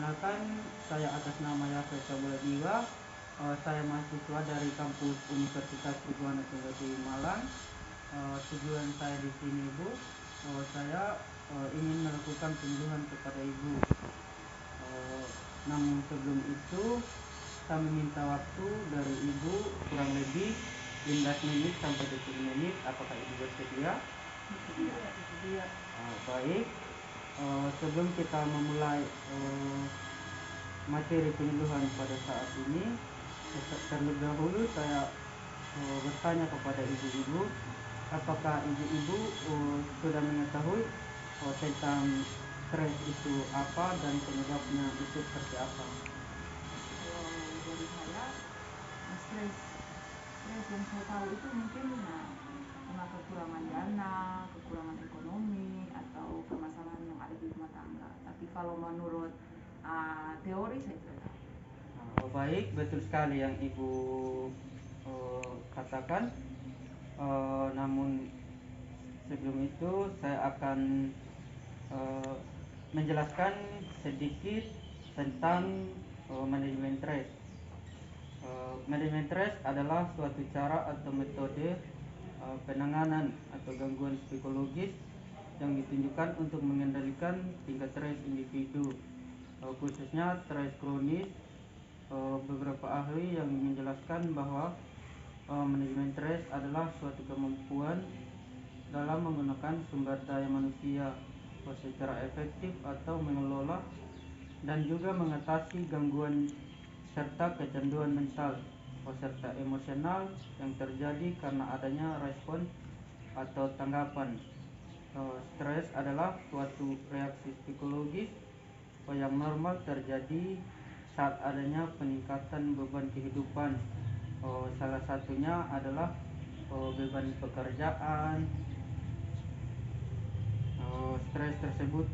Perkenalkan, saya atas nama Yasir Sabuladiwa. Saya mahasiswa dari kampus Universitas Tribhuwana Tunggal Malang. Tujuan saya di sini, Bu, saya ingin melakukan penyuluhan kepada Ibu. Namun sebelum itu, saya meminta waktu dari Ibu kurang lebih 15 menit sampai 20 menit. Apakah Ibu bersedia? Bersedia. Baik. Sebelum kita memulai materi penyuluhan pada saat ini, terlebih dahulu saya bertanya kepada ibu-ibu, apakah ibu-ibu sudah mengetahui tentang stres itu apa dan penyebabnya itu seperti apa? Kalau dari saya, stres yang saya tahu itu mungkin karena kekurangan dana, kekurangan ekonomi, atau permasalahan yang ada di rumah tangga. Tapi kalau menurut teori saya tidak tahu. Baik, betul sekali yang Ibu katakan. Namun sebelum itu saya akan menjelaskan sedikit tentang manajemen stres. Manajemen stres adalah suatu cara atau metode penanganan atau gangguan psikologis yang ditunjukkan untuk mengendalikan tingkat stres individu, khususnya stres kronis. Beberapa ahli yang menjelaskan bahwa manajemen stres adalah suatu kemampuan dalam menggunakan sumber daya manusia secara efektif atau mengelola dan juga mengatasi gangguan serta kecanduan mental serta emosional yang terjadi karena adanya respon atau tanggapan. Stres adalah suatu reaksi psikologis yang normal terjadi saat adanya peningkatan beban kehidupan. Salah satunya adalah beban pekerjaan. Stres tersebut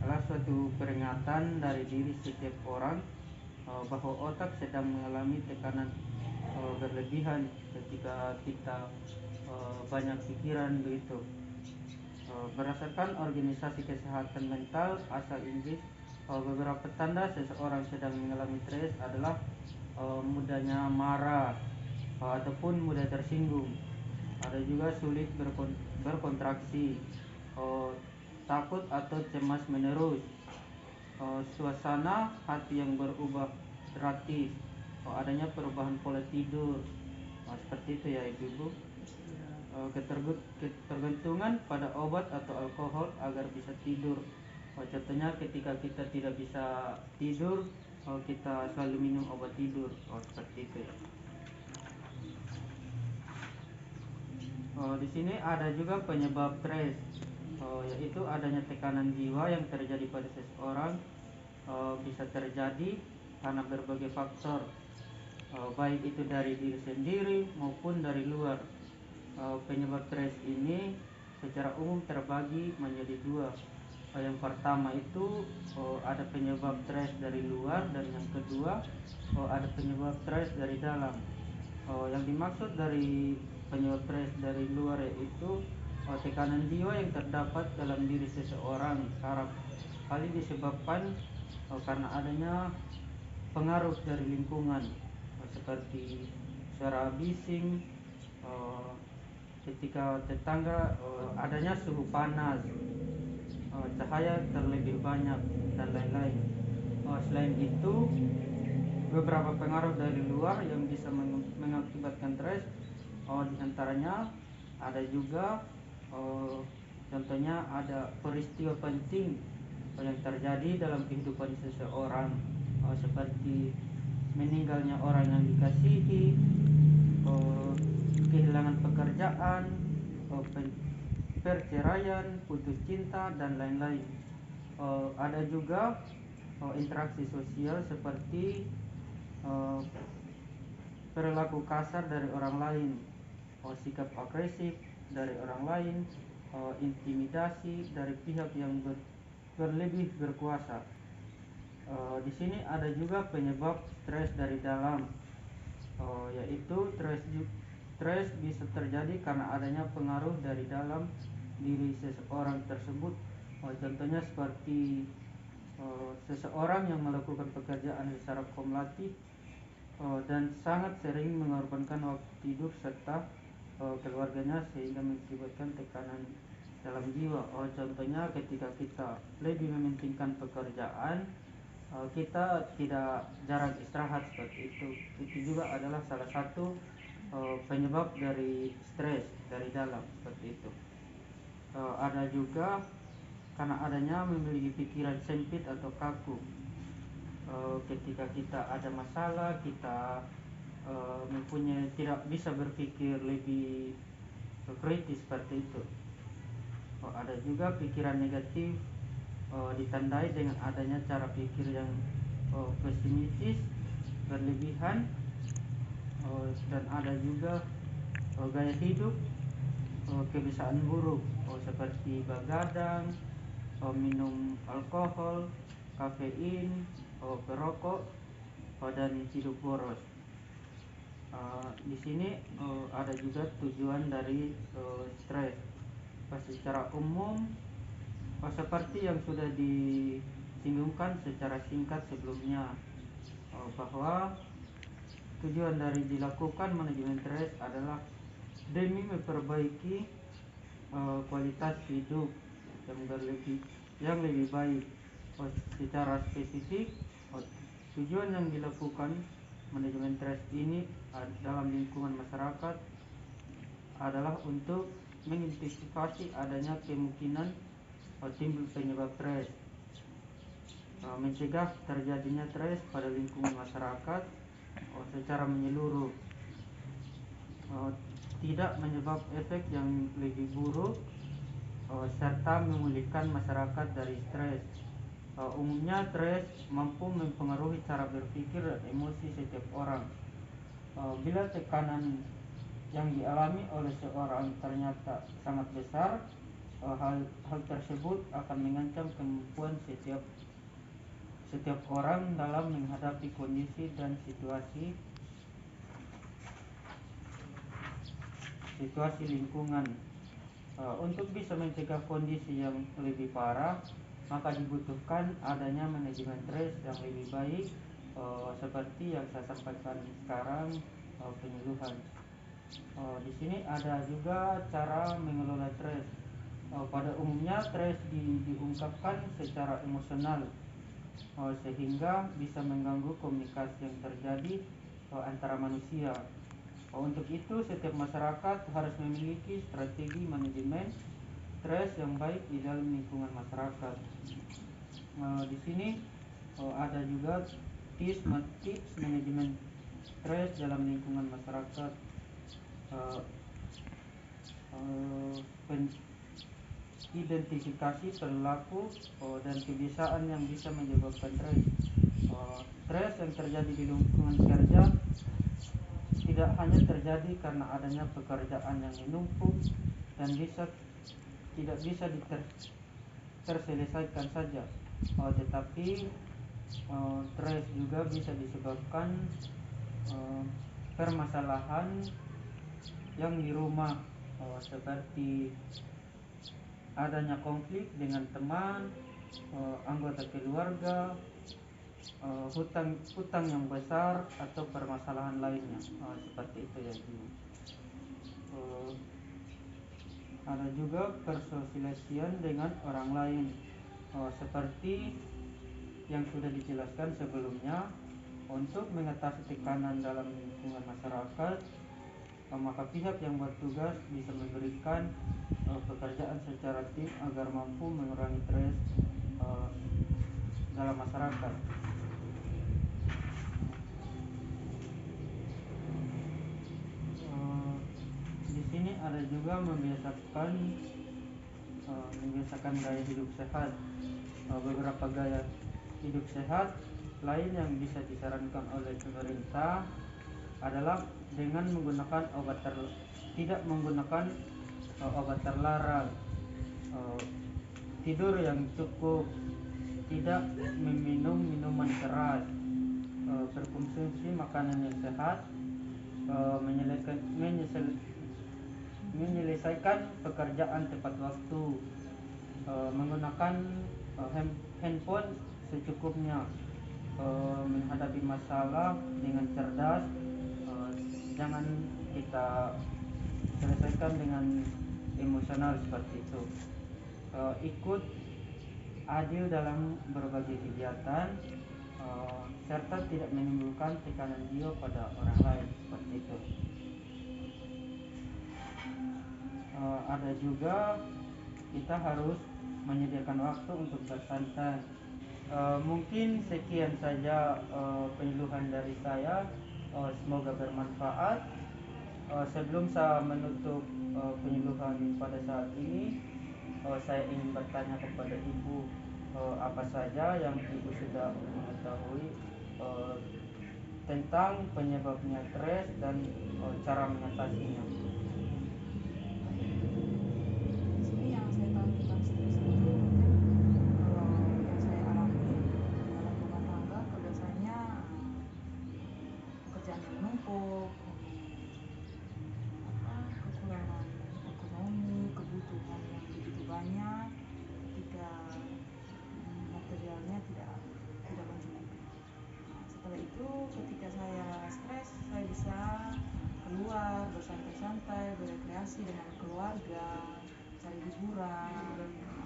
adalah suatu peringatan dari diri setiap orang bahwa otak sedang mengalami tekanan berlebihan ketika kita banyak pikiran begitu. Berdasarkan Organisasi Kesehatan Mental asal Inggris, beberapa tanda seseorang sedang mengalami stres adalah mudahnya marah ataupun mudah tersinggung. Ada juga sulit berkontraksi, takut atau cemas menerus, suasana hati yang berubah drastis, adanya perubahan pola tidur, seperti itu ya ibu-ibu. Ketergantungan pada obat atau alkohol agar bisa tidur. Contohnya ketika kita tidak bisa tidur, kita selalu minum obat tidur, seperti itu ya. Di sini ada juga penyebab stres, yaitu adanya tekanan jiwa yang terjadi pada seseorang. Bisa terjadi karena berbagai faktor, baik itu dari diri sendiri maupun dari luar. Penyebab stres ini secara umum terbagi menjadi dua. Yang pertama itu ada penyebab stres dari luar, dan yang kedua ada penyebab stres dari dalam. Yang dimaksud dari penyebab stres dari luar yaitu tekanan jiwa yang terdapat dalam diri seseorang kerap kali disebabkan karena adanya pengaruh dari lingkungan, seperti suara bising ketika tetangga, adanya suhu panas, cahaya terlebih banyak, dan lain-lain. Selain itu, beberapa pengaruh dari luar yang bisa mengakibatkan stres, di antaranya ada juga contohnya ada peristiwa penting yang terjadi dalam kehidupan seseorang, seperti meninggalnya orang yang dikasihi, kehilangan pekerjaan, perceraian, putus cinta, dan lain-lain. Ada juga interaksi sosial seperti perilaku kasar dari orang lain, sikap agresif dari orang lain, intimidasi dari pihak yang berlebih berkuasa. Di sini ada juga penyebab stres dari dalam, yaitu stres bisa terjadi karena adanya pengaruh dari dalam diri seseorang tersebut. Contohnya seperti seseorang yang melakukan pekerjaan secara kumulatif dan sangat sering mengorbankan waktu tidur serta keluarganya sehingga mengakibatkan tekanan dalam jiwa. Contohnya ketika kita lebih mementingkan pekerjaan, kita tidak jarang istirahat seperti itu. Itu juga adalah salah satu penyebab dari stres dari dalam seperti itu. Ada juga karena adanya memiliki pikiran sempit atau kaku. Ketika kita ada masalah, kita mempunyai tidak bisa berpikir lebih kritis seperti itu. Ada juga pikiran negatif ditandai dengan adanya cara pikir yang pesimistis, berlebihan, dan ada juga gaya hidup, kebiasaan buruk seperti begadang, minum alkohol, kafein, perokok, dan hidup boros. Di sini ada juga tujuan dari stres. Secara umum, seperti yang sudah disinggungkan secara singkat sebelumnya, bahwa tujuan dari dilakukan manajemen stres adalah demi memperbaiki kualitas hidup yang lebih baik. Secara spesifik, tujuan yang dilakukan manajemen stres ini dalam lingkungan masyarakat adalah untuk mengantisipasi adanya kemungkinan timbul penyebab stres, mencegah terjadinya stres pada lingkungan masyarakat secara menyeluruh, tidak menyebab efek yang lebih buruk, serta memulihkan masyarakat dari stres. Umumnya stres mampu mempengaruhi cara berpikir dan emosi setiap orang. Bila tekanan yang dialami oleh seorang ternyata sangat besar, hal tersebut akan mengancam kemampuan setiap orang dalam menghadapi kondisi dan situasi lingkungan. Untuk bisa mencegah kondisi yang lebih parah, maka dibutuhkan adanya manajemen stres yang lebih baik, seperti yang saya sampaikan sekarang, penyuluhan. Di sini ada juga cara mengelola stres. Pada umumnya stres diungkapkan secara emosional, sehingga bisa mengganggu komunikasi yang terjadi antara manusia. Untuk itu setiap masyarakat harus memiliki strategi manajemen stres yang baik di dalam lingkungan masyarakat. Di sini ada juga tips manajemen stres dalam lingkungan masyarakat. Identifikasi perilaku dan kebiasaan yang bisa menyebabkan stres. Stres yang terjadi di lingkungan kerja tidak hanya terjadi karena adanya pekerjaan yang menumpuk dan tidak bisa terselesaikan saja, tetapi stres juga bisa disebabkan permasalahan yang di rumah, seperti adanya konflik dengan teman, anggota keluarga, hutang yang besar atau permasalahan lainnya, seperti itu ya. Ada juga persosialisasian dengan orang lain, seperti yang sudah dijelaskan sebelumnya. Untuk mengatasi tekanan dalam lingkungan masyarakat, maka pihak yang bertugas bisa memberikan pekerjaan secara tim agar mampu mengurangi stres dalam masyarakat. Di sini ada juga membiasakan gaya hidup sehat. Beberapa gaya hidup sehat lain yang bisa disarankan oleh pemerintah adalah dengan menggunakan tidak menggunakan obat terlarang, tidur yang cukup, tidak meminum minuman keras, berkonsumsi makanan yang sehat, menyelesaikan pekerjaan tepat waktu, menggunakan handphone secukupnya, menghadapi masalah dengan cerdas. Jangan kita selesaikan dengan emosional seperti itu. Ikut adil dalam berbagai kegiatan, serta tidak menimbulkan tekanan jiwa pada orang lain seperti itu. Ada juga kita harus menyediakan waktu untuk bersantai. Mungkin sekian saja penyuluhan dari saya. Semoga bermanfaat. Sebelum saya menutup penyuluhan pada saat ini, saya ingin bertanya kepada Ibu, apa saja yang Ibu sudah mengetahui eh, tentang penyebabnya stres dan cara mengatasinya. Di sini yang saya tahu tentang stres itu mungkin kalau yang saya alami dalam rumah tangga kebiasaannya pekerjaan yang menumpuk, kekurangan ekonomi, kebutuhan yang begitu banyak ketika materialnya tidak mencukupi. Setelah itu ketika saya stres, saya bisa keluar bersantai-santai, berekreasi dengan keluarga, cari hiburan,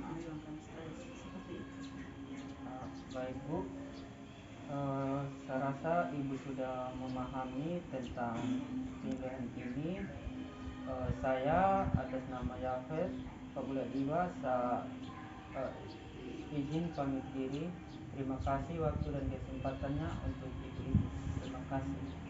menghilangkan stres seperti itu. Baik Bu, saya rasa Ibu sudah memahami tentang pilihan ini. Saya atas nama Yafet Fabula Diwa, saya izin pamit diri. Terima kasih waktu dan kesempatannya untuk Ibu-Ibu. Terima kasih.